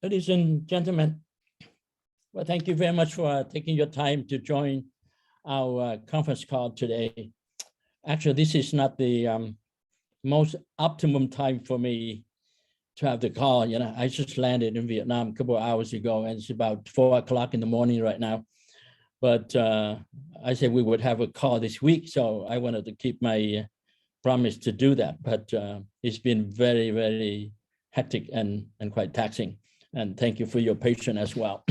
Ladies and gentlemen, well, thank you very much for taking your time to join our conference call today. Actually, this is not the most optimum time for me to have the call. You know, I just landed in Vietnam a couple of hours ago, and it's about 4 o'clock in the morning right now. But I said we would have a call this week, so I wanted to keep my promise to do that. But it's been very, very hectic and quite taxing. And thank you for your patience as well.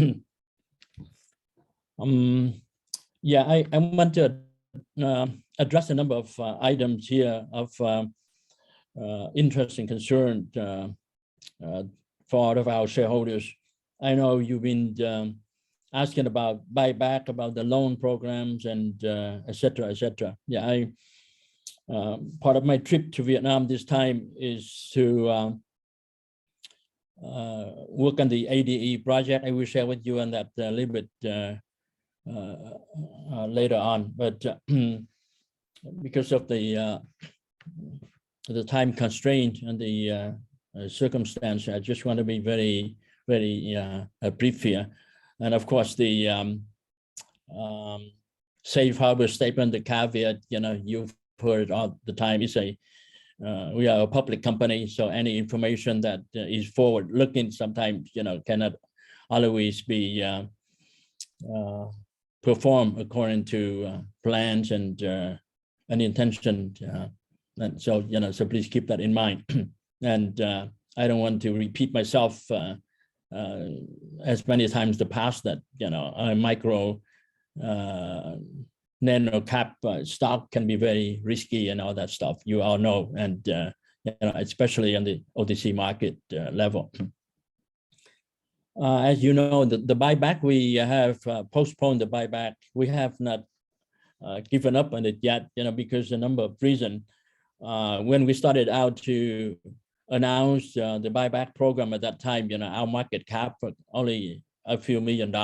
Yeah, I want to address a number of items here of interest and concern for all of our shareholders. I know you've been asking about buyback, about the loan programs, and et cetera, et cetera. Yeah, part of my trip to Vietnam this time is to work on the ADE project. I will share with you on that a little bit later on, but because of the time constraint and the circumstance, I just want to be very, very brief here. And of course, the safe harbor statement, the caveat, you know, you've heard all the time, is we are a public company, so any information that is forward-looking sometimes, you know, cannot always be performed according to plans and intention. And so, you know, so please keep that in mind. And I don't want to repeat myself as many times the past that, you know, a micro nano cap stock can be very risky and all that stuff. You all know, and you know, especially on the OTC market level. As you know, the buyback, we have postponed the buyback. We have not given up on it yet, you know, because a number of reasons. When we started out to announce the buyback program at that time, you know, our market cap was only a few $1 million,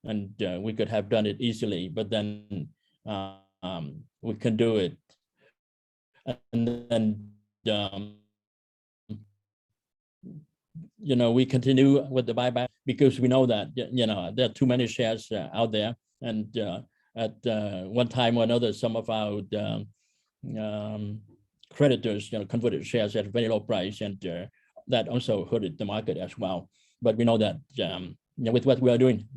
and we could have done it easily, but then we can do it. And then, you know, we continue with the buyback because we know that, you know, there are too many shares out there. And at one time or another, some of our creditors, you know, converted shares at a very low price, and that also hurted the market as well. But we know that, you know, with what we are doing,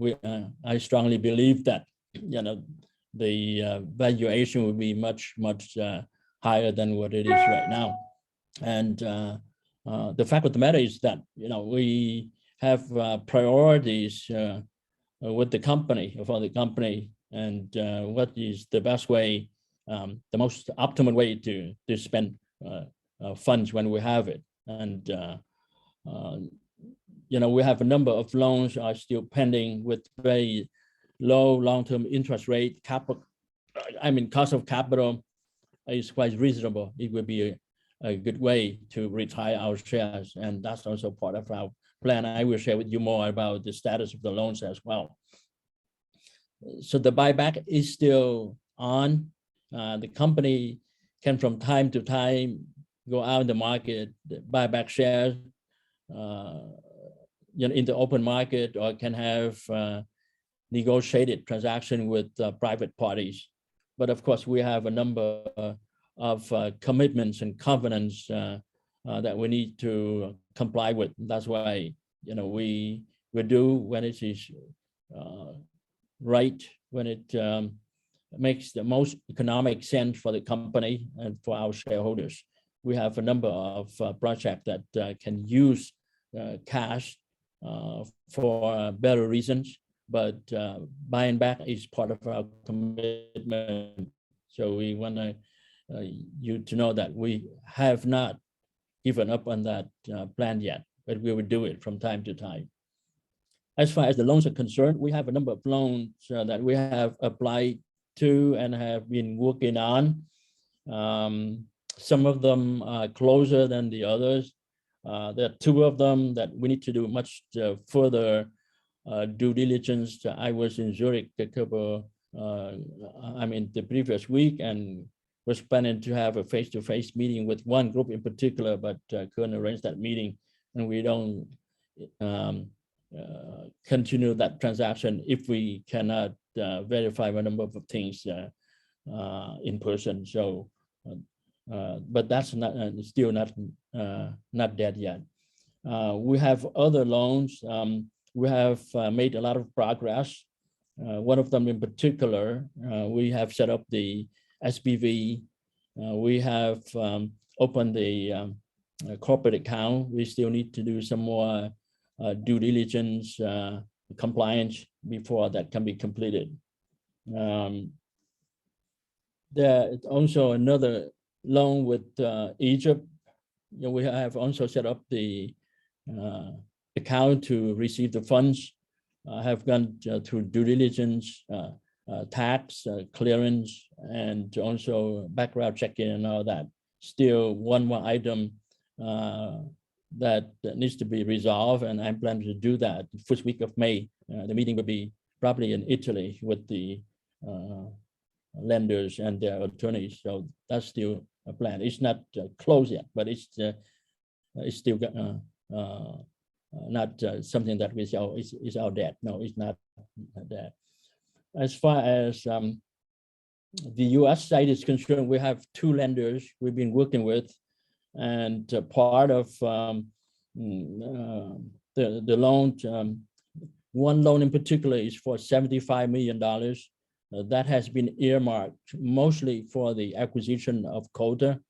I strongly believe that, you know, the valuation will be much, much higher than what it is right now. And the fact of the matter is that, you know, we have priorities with the company, for the company, and what is the best way, the most optimal way to spend funds when we have it. And you know, we have a number of loans are still pending with very low long-term interest rate. Cost of capital is quite reasonable. It would be a good way to retire our shares, and that's also part of our plan. I will share with you more about the status of the loans as well. So the buyback is still on. The company can from time to time go out in the market, buy back shares, you know, in the open market, or can have negotiated transaction with private parties. But of course, we have a number of commitments and covenants that we need to comply with. That's why, you know, we do when it is right, when it makes the most economic sense for the company and for our shareholders. We have a number of projects that can use cash for better reasons, but buying back is part of our commitment. So we want you to know that we have not given up on that plan yet, but we will do it from time to time. As far as the loans are concerned, we have a number of loans that we have applied to and have been working on. Some of them are closer than the others. There are two of them that we need to do much further due diligence. I was in Zurich the previous week, and was planning to have a face-to-face meeting with one group in particular, but couldn't arrange that meeting, and we don't continue that transaction if we cannot verify a number of things in person. So, but that's not still not dead yet. We have other loans. We have made a lot of progress. One of them in particular, we have set up the SPV. We have opened the corporate account. We still need to do some more due diligence, compliance before that can be completed. There is also another loan with Egypt. We have also set up the account to receive the funds. Have gone through due diligence, tax clearance, and also background checking and all that. Still one more item that needs to be resolved, and I'm planning to do that the first week of May. The meeting will be probably in Italy with the lenders and their attorneys. So that's still a plan. It's not closed yet, but it's still not something that is our debt. No, it's not that. As far as the U.S. side is concerned, we have two lenders we've been working with, and part of the loan, one loan in particular is for $75 million. That has been earmarked mostly for the acquisition of Coda.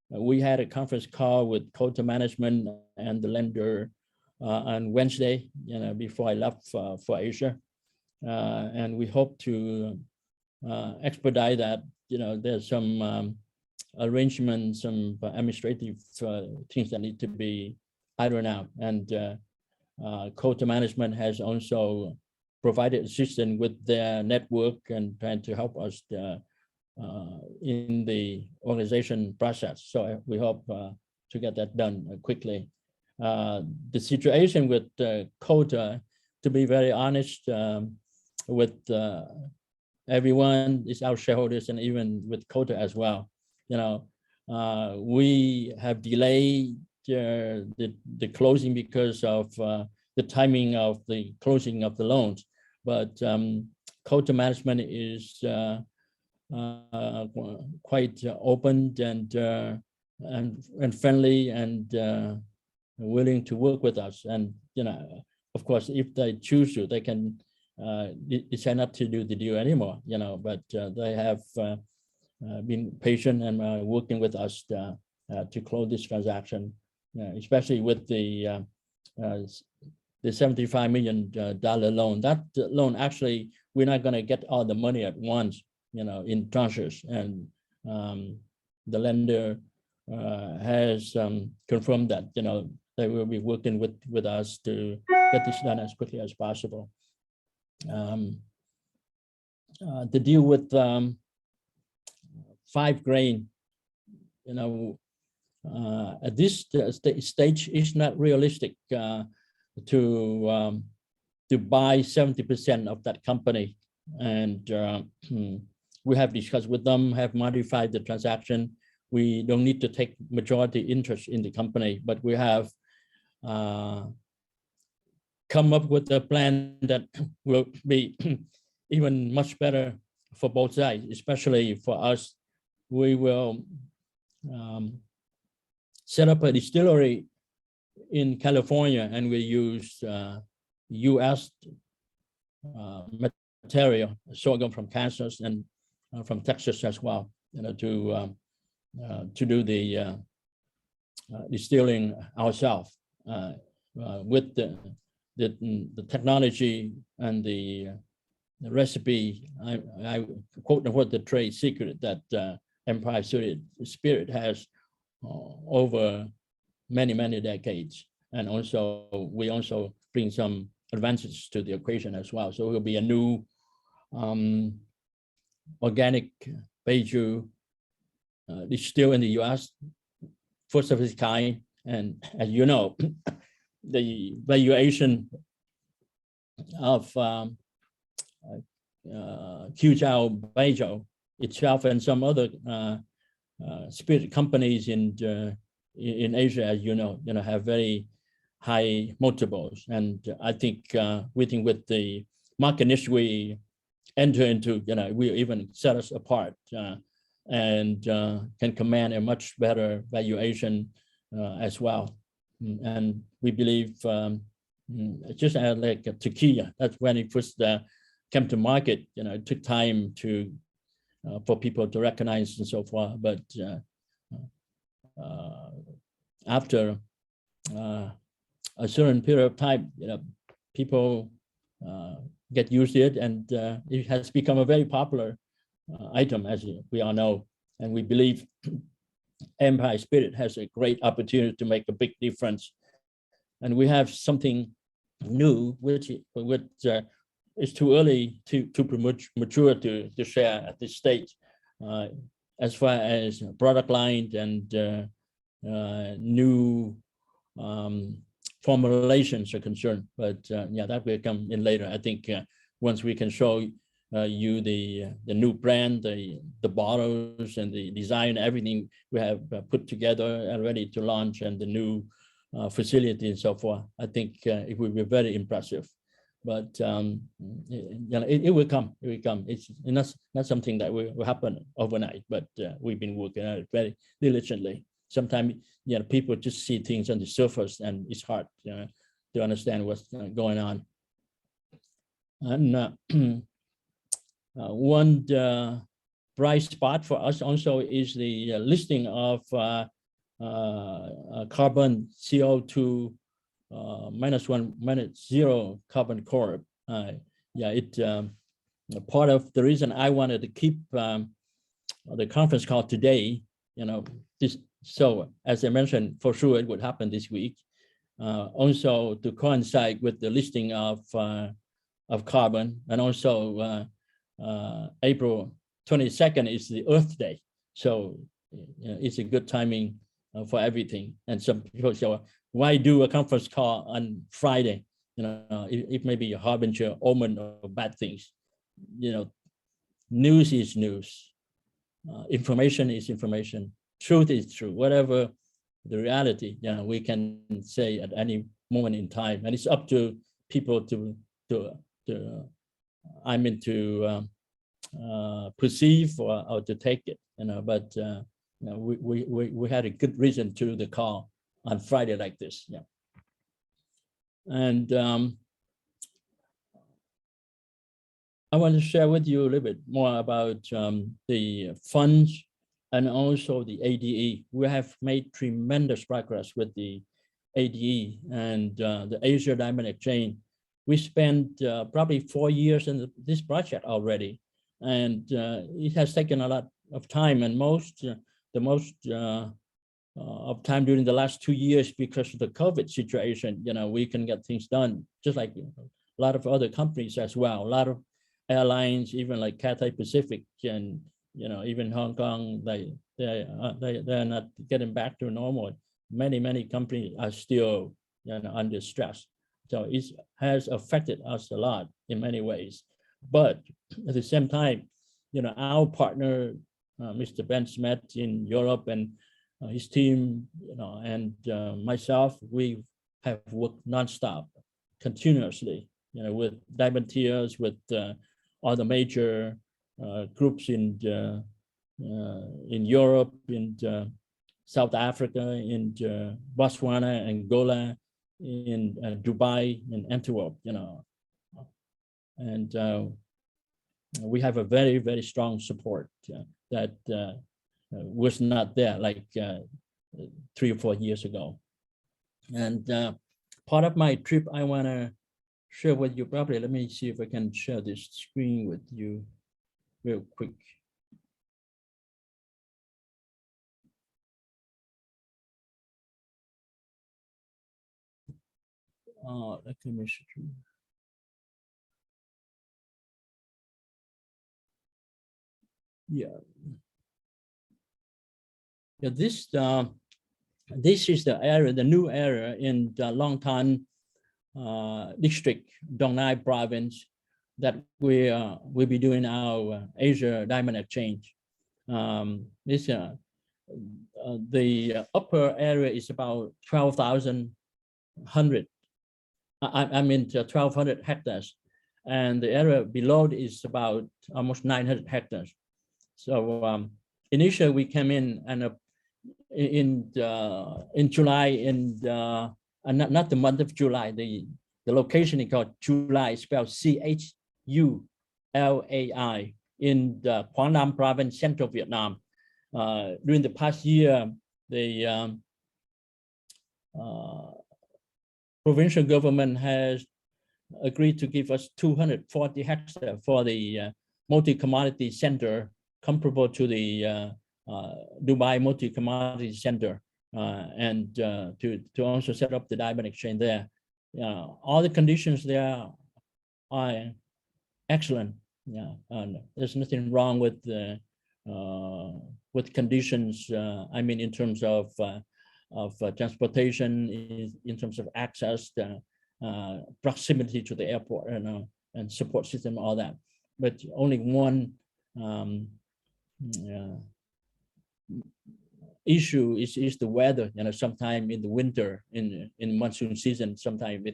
We had a conference call with Coda management and the lender on Wednesday, before I left for Asia, and we hope to expedite that. There's some arrangements, some administrative things that need to be ironed out, and Coda management has also provided assistance with their network and trying to help us in the organization process. So we hope to get that done quickly. The situation with Coda, to be very honest, with everyone, is our shareholders, and even with Coda as well. We have delayed the closing because of the timing of the closing of the loans, but Coda management is quite open and friendly and willing to work with us. And of course, if they choose to, they can decide not to do the deal anymore. But they have been patient and working with us to close this transaction, especially with the $75 million loan. That loan, actually, we're not going to get all the money at once, in tranches. And the lender has confirmed that, they will be working with us to get this done as quickly as possible. The deal with 5 Grain, at this stage, it's not realistic to buy 70% of that company. And we have discussed with them, have modified the transaction. We don't need to take majority interest in the company, but we have come up with a plan that will be even much better for both sides, especially for us. We will set up a distillery in California, and we use U.S. material, sorghum from Kansas and from Texas as well, to do the distilling ourselves with the technology and the recipe. I quote unquote the trade secret that Empire Spirit has over many decades, and also we also bring some advantages to the equation as well. So it will be a new organic baijiu distilled in the U.S., first of its kind. And as you know, the valuation of Huzhou Baijiu itself and some other spirit companies in Asia, as you know, have very high multiples. And I think we think with the market niche we enter into, we even set us apart and can command a much better valuation as well. And we believe just like tequila, that's when it first came to market. It took time to for people to recognize and so forth. But after a certain period of time, people get used to it, and it has become a very popular item, as we all know. And we believe Empire Spirit has a great opportunity to make a big difference. And we have something new, which is too early to mature to share at this stage, as far as product line and new formulations are concerned. But yeah, that will come in later. I think once we can show you the new brand, the bottles and the design, everything we have put together and ready to launch, and the new facility and so forth, I think it will be very impressive. But it will come. It will come. It's not something that will happen overnight. But we've been working on it very diligently. Sometimes people just see things on the surface, and it's hard to understand what's going on. And one bright spot for us also is the listing of carbon CO2 -1 carbon corp. Part of the reason I wanted to keep the conference call today, so as I mentioned, for sure it would happen this week. Also to coincide with the listing of carbon, and also April 22nd is the Earth Day. So it's a good timing for everything. And some people say, why do a conference call on Friday? It may be a harbinger, omen of bad things. News is news. Information is information. Truth is true. Whatever the reality, we can say at any moment in time, and it's up to people to perceive or to take it. But we had a good reason to the call on Friday like this. Yeah. And I want to share with you a little bit more about the funds and also the ADE. We have made tremendous progress with the ADE and the Asia Diamond Exchange. We spent probably 4 years in this project already, and it has taken a lot of time, and the most of time during the last 2 years because of the COVID situation. We can get things done, just like a lot of other companies as well. A lot of airlines, even like Cathay Pacific and even Hong Kong, they're not getting back to normal. Many companies are still under stress. So it has affected us a lot in many ways. But at the same time, our partner, Mr. Ben Smith in Europe, and his team, and myself, we have worked nonstop, continuously, with Diamond Tiers, with all the major groups in Europe, in South Africa, in Botswana, Angola, in Dubai, in Antwerp, and we have a very, very strong support that was not there like 3 or 4 years ago. And part of my trip, I want to share with you. Probably, let me see if I can share this screen with you real quick. Let me show you. Yeah. Yeah, this is the area, the new area in the Long Tan district, Dong Nai province, that we will be doing our Asia Diamond Exchange. The upper area is about 12,000 100. I mean 1,200 hectares, and the area below is about almost 900 hectares. So initially we came in and in July, not the month of July. The location is called Chulai, spelled CHULAI, in the Quảng Nam province, central Vietnam. During the past year, the provincial government has agreed to give us 240 hectares for the multi-commodity center, comparable to the Dubai multi-commodity center, and to also set up the diamond exchange there. All the conditions there are excellent. Yeah, and there's nothing wrong with conditions. I mean, in terms of transportation, in terms of access, proximity to the airport, and support system, all that. But only one issue is the weather. Sometime in the winter, in monsoon season, sometimes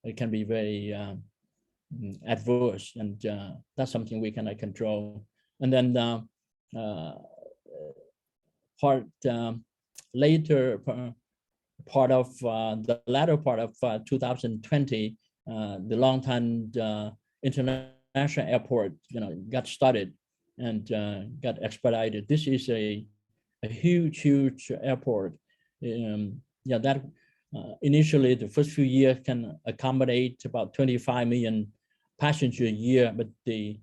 it can be very adverse, and that's something we cannot control. And then later part of the latter part of 2020, the Long Tan International Airport, got started and got expedited. This is a huge airport. That initially the first few years can accommodate about 25 million passengers a year, but the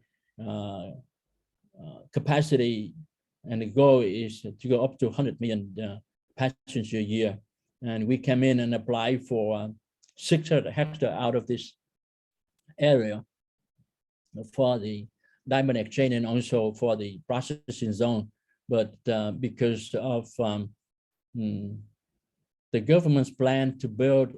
capacity and the goal is to go up to 100 million passengers a year. And we came in and applied for 600 hectares out of this area for the diamond exchange and also for the processing zone. But because of the government's plan to build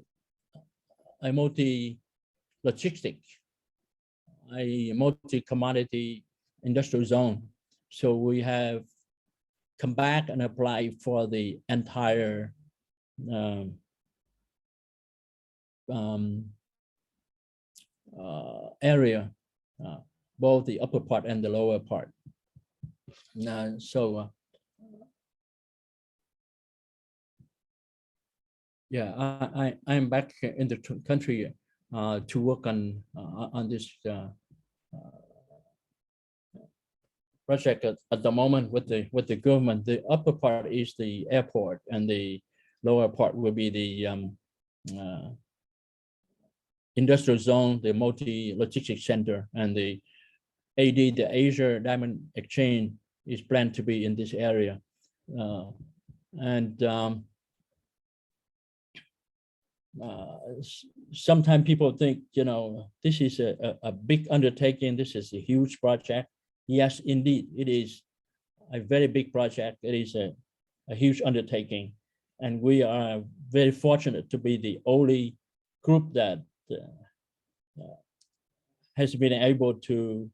a multi-commodity industrial zone, so we have come back and apply for the entire area, both the upper part and the lower part. I'm back in the country to work on this project at the moment with the government. The upper part is the airport, and the lower part will be the industrial zone, the multi-logistics center, and the Asia Diamond Exchange is planned to be in this area. Sometimes people think, this is a big undertaking. This is a huge project. Yes, indeed, it is a very big project. It is a huge undertaking. And we are very fortunate to be the only group that has been able to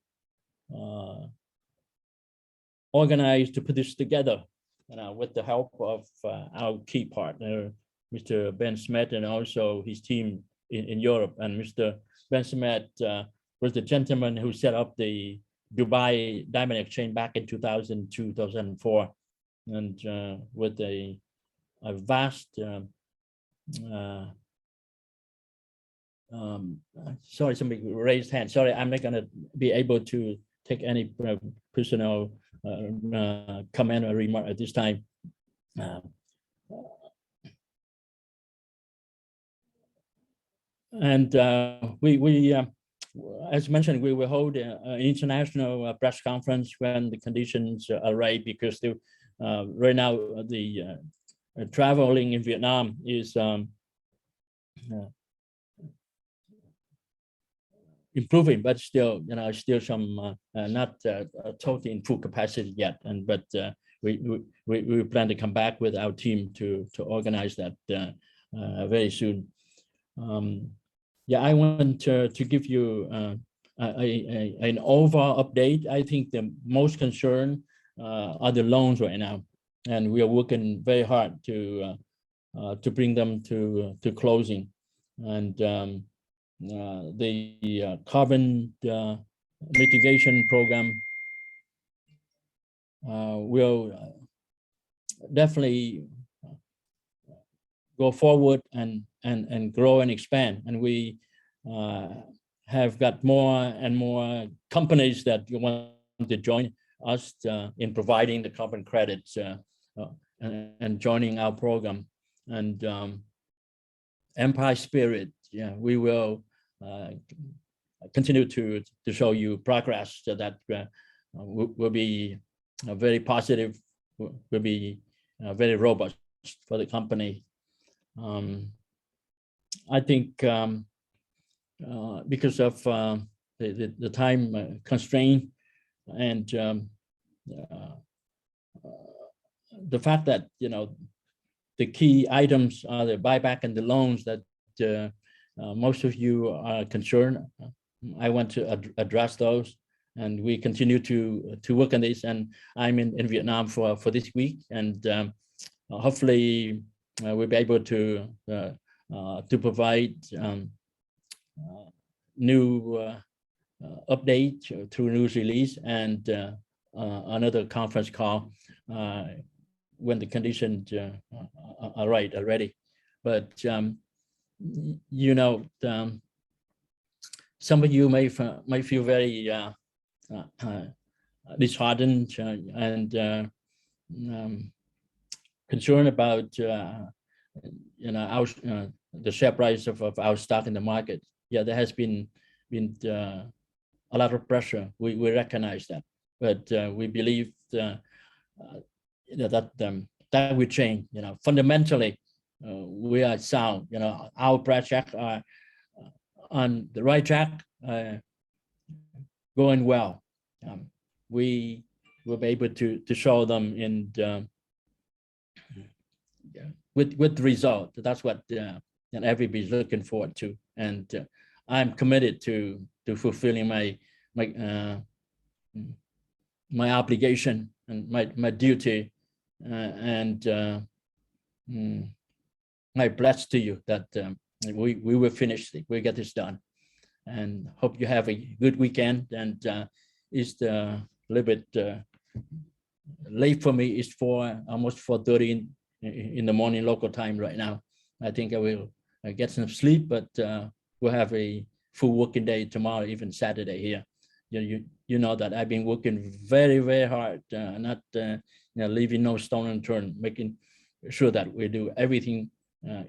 organize to put this together, with the help of our key partner, Mr. Ben Smith, and also his team in Europe. And Mr. Ben Smith was the gentleman who set up the Dubai Diamond Exchange back in 2002, 2004, and with a vast sorry, somebody raised hand. Sorry, I'm not going to be able to take any personal comment or remark at this time. And we as mentioned, we will hold an international press conference when the conditions are right, because right now the traveling in Vietnam is improving, but still, still some not totally in full capacity yet. But we plan to come back with our team to organize that very soon. I want to give you an overall update. I think the most concern are the loans right now, and we are working very hard to to bring them to closing. And the carbon mitigation program will definitely go forward and grow and expand. And we have got more and more companies that want to join us in providing the carbon credits and joining our program. And Empire Spirit, yeah, we will continue to show you progress so that will be very positive, will be very robust for the company. I think because of the time constraint and the fact that, you know, the key items are the buyback and the loans that most of you are concerned, I want to address those, and we continue to work on this. And I'm in Vietnam for this week, and hopefully we'll be able to provide new update through news release and another conference call when the conditions are right already. But you know, some of you may feel very disheartened and concerned about you know, our the share price of our stock in the market. Yeah, there has been a lot of pressure. We recognize that, but we believe you know, that will change. You know, fundamentally, we are sound. You know, our projects are on the right track, going well. We will be able to show them in with the result. That's what everybody's looking forward to, and I'm committed to fulfilling my obligation and my duty, and my pledge to you that we will finish it. We'll get this done, and hope you have a good weekend. And it's a little bit late for me. It's almost 4:30 in the morning local time right now. I think I will get some sleep, but we'll have a full working day tomorrow, even Saturday here. You know that I've been working very, very hard, not you know, leaving no stone unturned, making sure that we do everything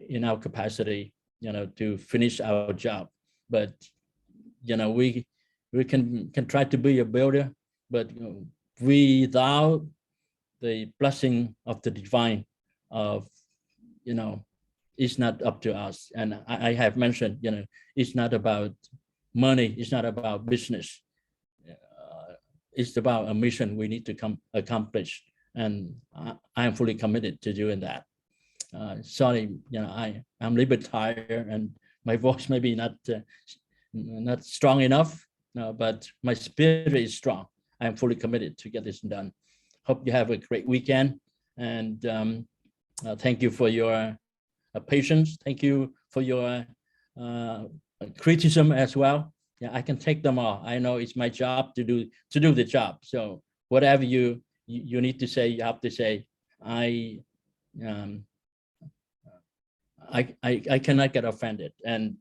in our capacity, you know, to finish our job. But you know, we can try to be a builder, but you know, without the blessing of the divine, you know, it's not up to us. And I have mentioned, you know, it's not about money, it's not about business. It's about a mission we need to accomplish, and I am fully committed to doing that. Sorry, you know, I'm a little bit tired, and my voice may be not strong enough, but my spirit is strong. I am fully committed to get this done. Hope you have a great weekend, and thank you for your patience. Thank you for your criticism as well. Yeah, I can take them all. I know it's my job to do the job. So whatever you need to say, you have to say. I cannot get offended, and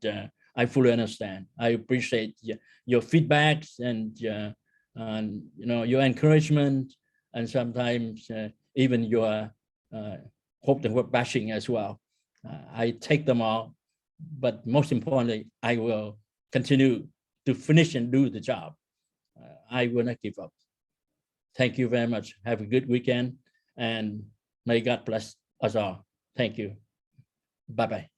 I fully understand. I appreciate your feedbacks and you know, your encouragement, and sometimes even your hope and work bashing as well. I take them all, but most importantly, I will continue to finish and do the job. I will not give up. Thank you very much. Have a good weekend, and may God bless us all. Thank you. Bye-bye.